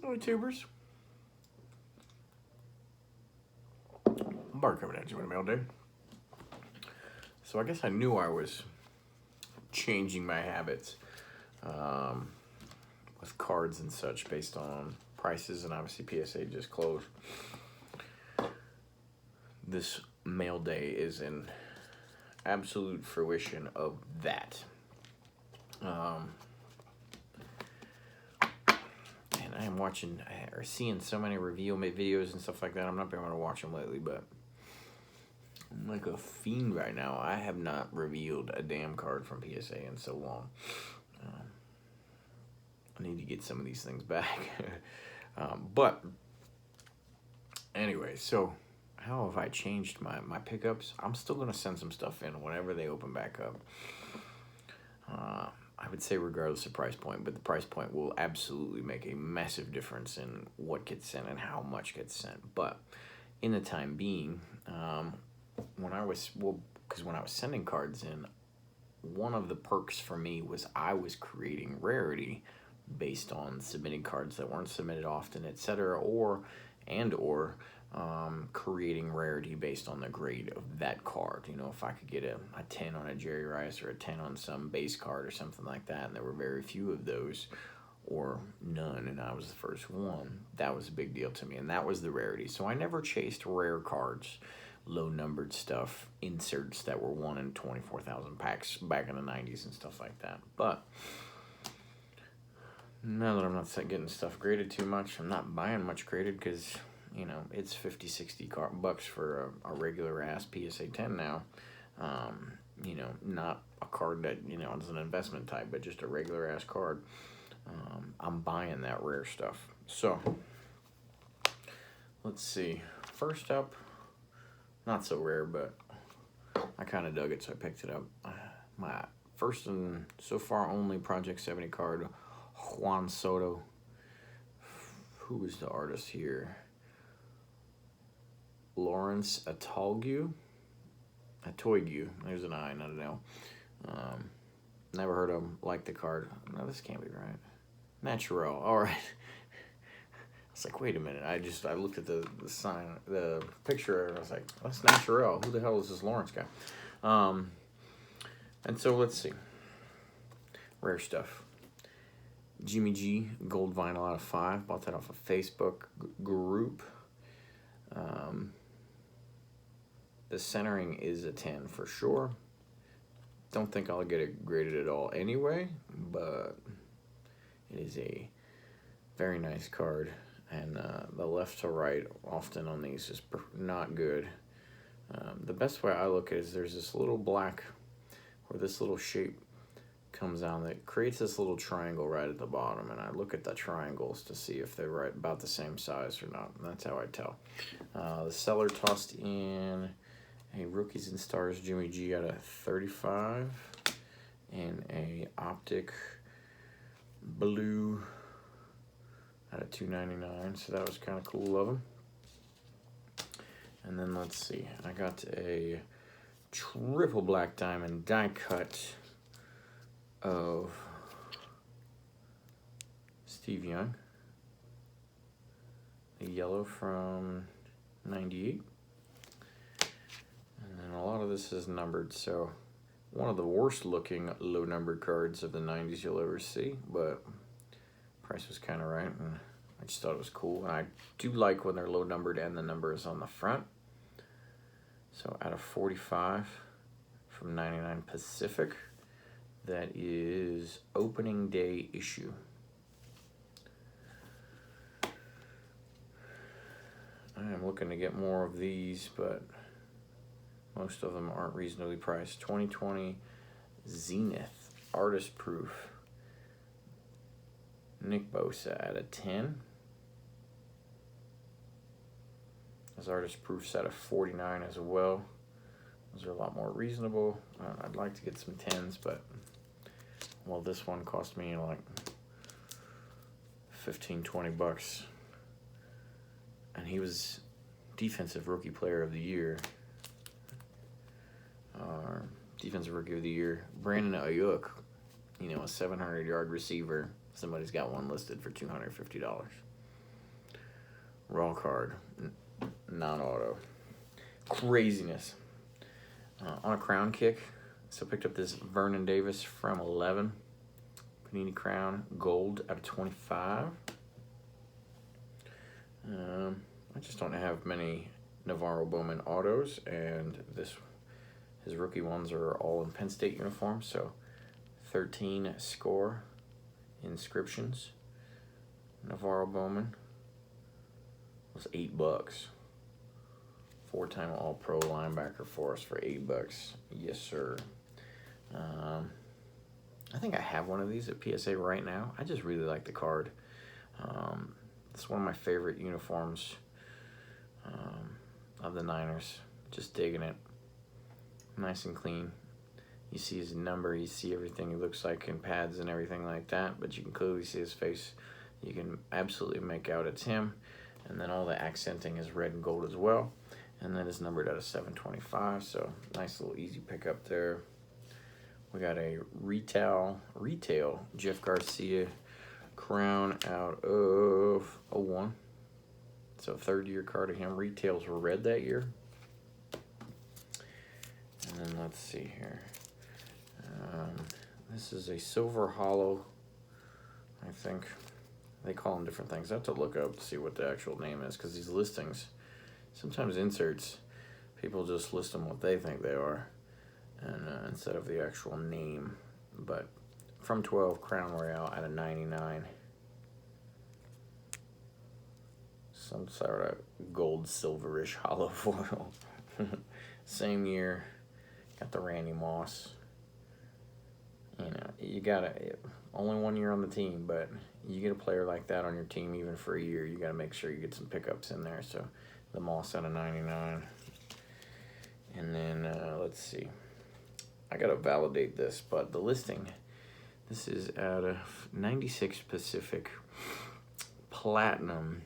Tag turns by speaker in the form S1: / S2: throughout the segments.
S1: Hello, tubers. Bart coming at you in the mail day. So I guess I knew I was changing my habits with cards and such based on prices, and obviously PSA just closed. This mail day is an absolute fruition of that. And I am watching or seeing so many review videos and stuff like that. I'm not been able to watch them lately, but I'm like a fiend right now. I have not reviewed a damn card from PSA in so long. I need to get some of these things back. But anyway, so how have I changed my pickups? I'm still going to send some stuff in whenever they open back up. I would say regardless of price point, but the price point will absolutely make a massive difference in what gets sent and how much gets sent. But in the time being, when I was sending cards in, one of the perks for me was I was creating rarity based on submitting cards that weren't submitted often, etc., or creating rarity based on the grade of that card. You know, if I could get a 10 on a Jerry Rice or a 10 on some base card or something like that, and there were very few of those, or none, and I was the first one, that was a big deal to me, and that was the rarity. So I never chased rare cards, low-numbered stuff, inserts that were 1 in 24,000 packs back in the 90s and stuff like that. But now that I'm not getting stuff graded too much, I'm not buying much graded because, you know, it's 50, 60 bucks for a regular ass PSA 10 now. You know, not a card that, you know, is an investment type, but just a regular ass card. I'm buying that rare stuff. So, let's see. First up, not so rare, but I kind of dug it, so I picked it up. My first and so far only Project 70 card, Juan Soto. Who is the artist here? Lawrence Atoigu. There's an I, not an L. Never heard of him. Like the card. No, this can't be right. Natural. All right. I was like, wait a minute. I looked at the sign, the picture, and I was like, that's Natural. Who the hell is this Lawrence guy? And so let's see. Rare stuff. Jimmy G, gold vinyl out of 5. Bought that off a Facebook group. The centering is a 10 for sure. Don't think I'll get it graded at all anyway, but it is a very nice card. And the left to right often on these is not good. The best way I look at it is there's this little black, or this little shape comes down that creates this little triangle right at the bottom, and I look at the triangles to see if they're right about the same size or not, and that's how I tell. The seller tossed in a Rookies and Stars Jimmy G out of 35 and a Optic Blue out of 299, so that was kind of cool of them. And then let's see, I got a triple black diamond die cut of Steve Young, a yellow from 98, and then a lot of this is numbered, so one of the worst looking low numbered cards of the 90s you'll ever see, but price was kind of right, and I just thought it was cool. And I do like when they're low numbered and the number is on the front. So out of 45 from 99 Pacific, that is opening day issue. I am looking to get more of these, but most of them aren't reasonably priced. 2020 Zenith Artist Proof. Nick Bosa at a 10. His Artist Proof's at a 49 as well. Those are a lot more reasonable. I'd like to get some 10s, but well, this one cost me like 15, 20 bucks. And he was Defensive Rookie Player of the Year. Defensive Rookie of the Year. Brandon Ayuk, you know, a 700-yard receiver. Somebody's got one listed for $250. Raw card, non-auto. Craziness. On a crown kick, so picked up this Vernon Davis from 11. Panini Crown, gold out of 25. I just don't have many Navorro Bowman autos, and his rookie ones are all in Penn State uniforms, so 13 score inscriptions. Navorro Bowman was $8. Four-time All-Pro linebacker for us for $8. Yes, sir. I think I have one of these at PSA right now. I just really like the card. It's one of my favorite uniforms of the Niners. Just digging it. Nice and clean. You see his number. You see everything he looks like in pads and everything like that. But you can clearly see his face. You can absolutely make out it's him. And then all the accenting is red and gold as well. And then it's numbered out of 725. So nice little easy pickup there. We got a retail Jeff Garcia crown out of 01. So third-year card of him. Retails were red that year. And then let's see here. This is a silver hollow, I think. They call them different things. I have to look up to see what the actual name is, because these listings, sometimes inserts, people just list them what they think they are, and instead of the actual name. But from 12, Crown Royale out of 99. Some sort of gold silverish hollow foil. Same year, got the Randy Moss. You know, you gotta, only 1 year on the team, but you get a player like that on your team even for a year, you gotta make sure you get some pickups in there. So the Moss out of 99. And then let's see, I gotta validate this, but the listing, this is out of 96 Pacific Platinum.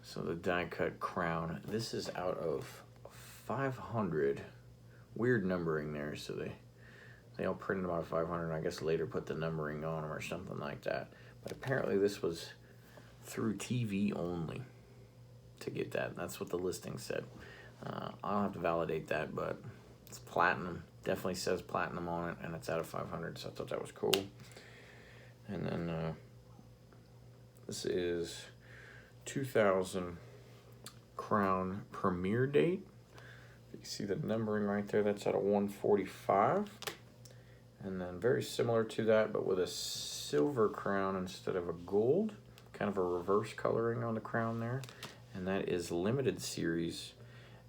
S1: So the die cut crown, this is out of 500. Weird numbering there, so they all printed about 500, I guess later put the numbering on them or something like that. But apparently this was through TV only to get that. That's what the listing said. I'll have to validate that, but it's platinum. Definitely says platinum on it, and it's out of 500, so I thought that was cool. And then this is 2000 Crown premiere date. You see the numbering right there, that's out of 145. And then very similar to that, but with a silver crown instead of a gold. Kind of a reverse coloring on the crown there. And that is limited series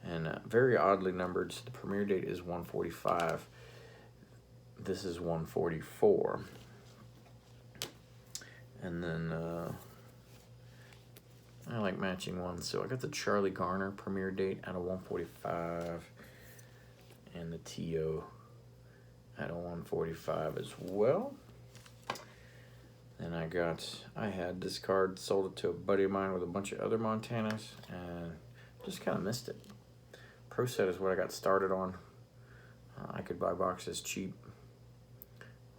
S1: and very oddly numbered. So the premiere date is 145. This is 144. And then I like matching ones, so I got the Charlie Garner premiere date out of 145 and the T.O. out of 145 as well. Then I had this card, sold it to a buddy of mine with a bunch of other Montanas, and just kind of missed it. Pro Set is what I got started on. I could buy boxes cheap.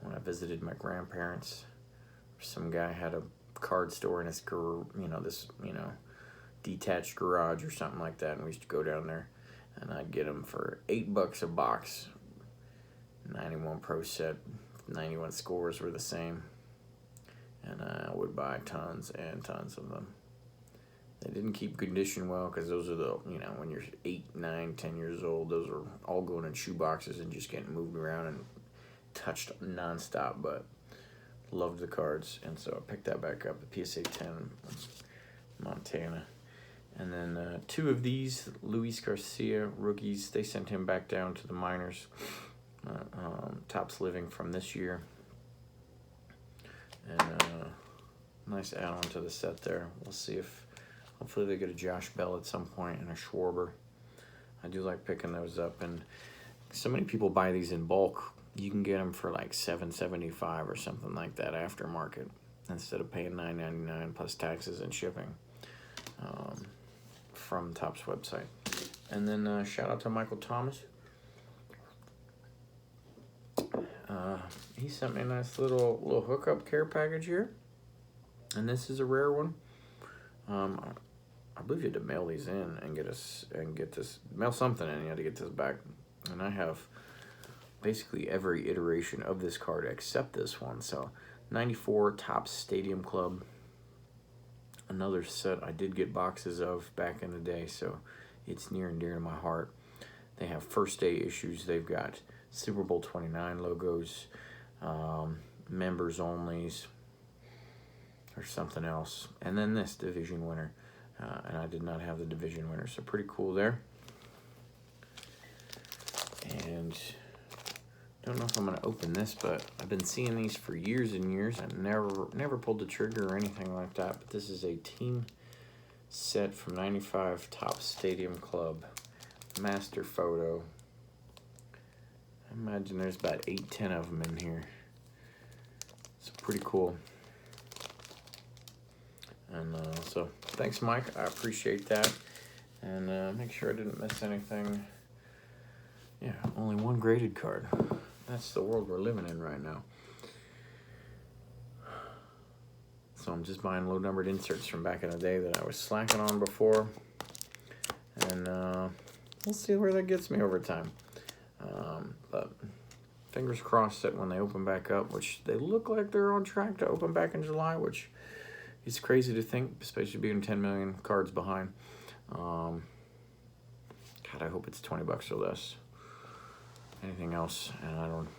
S1: When I visited my grandparents, some guy had a card store in his detached garage or something like that, and we used to go down there, and I'd get them for $8 a box. 91 Pro Set, 91 scores were the same, and I would buy tons and tons of them. They didn't keep condition well, because those are the, when you're 8, 9, 10 years old, those are all going in shoe boxes and just getting moved around and touched nonstop, but loved the cards, and so I picked that back up, the PSA 10 Montana. And then 2 of these, Luis Garcia rookies, they sent him back down to the minors. Topps Living from this year. And nice add-on to the set there. We'll see if, hopefully they get a Josh Bell at some point and a Schwarber. I do like picking those up, and so many people buy these in bulk. You can get them for like $7.75 or something like that aftermarket, instead of paying $9.99 plus taxes and shipping from Topps website. And then shout out to Michael Thomas. He sent me a nice little hookup care package here, and this is a rare one. I believe you had to mail these in and mail something in. You had to get this back, and I have basically every iteration of this card except this one. So 94 Topps Stadium Club. Another set I did get boxes of back in the day, so it's near and dear to my heart. They have first day issues. They've got Super Bowl 29 logos, members onlys, or something else. And then this division winner. And I did not have the division winner, so pretty cool there. And don't know if I'm going to open this, but I've been seeing these for years and years. I never pulled the trigger or anything like that. But this is a team set from 95 Topps Stadium Club. Master photo. I imagine there's about 8-10 of them in here. It's pretty cool. And so thanks, Mike. I appreciate that. And make sure I didn't miss anything. Yeah, only one graded card. That's the world we're living in right now. So I'm just buying low-numbered inserts from back in the day that I was slacking on before. And we'll see where that gets me over time. But fingers crossed that when they open back up, which they look like they're on track to open back in July, which is crazy to think, especially being 10 million cards behind. God, I hope it's 20 bucks or less. Anything else, and I don't.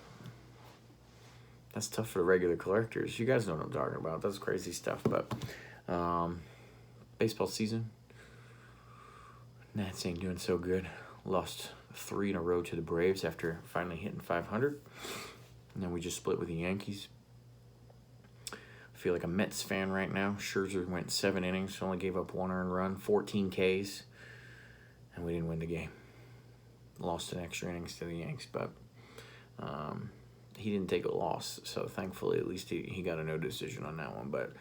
S1: That's tough for the regular collectors. You guys know what I'm talking about. That's crazy stuff. But baseball season, Nats ain't doing so good. Lost 3 in a row to the Braves after finally hitting 500. And then we just split with the Yankees. I feel like a Mets fan right now. Scherzer went 7 innings, only gave up 1 earned run, 14 Ks, and we didn't win the game. Lost in extra innings to the Yanks, but he didn't take a loss, so thankfully at least he got a no decision on that one. But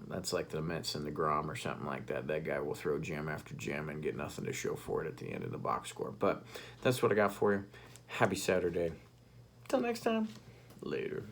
S1: that's like the Mets and the Grom or something like that. That guy will throw jam after jam and get nothing to show for it at the end of the box score. But that's what I got for you. Happy Saturday. Till next time. Later.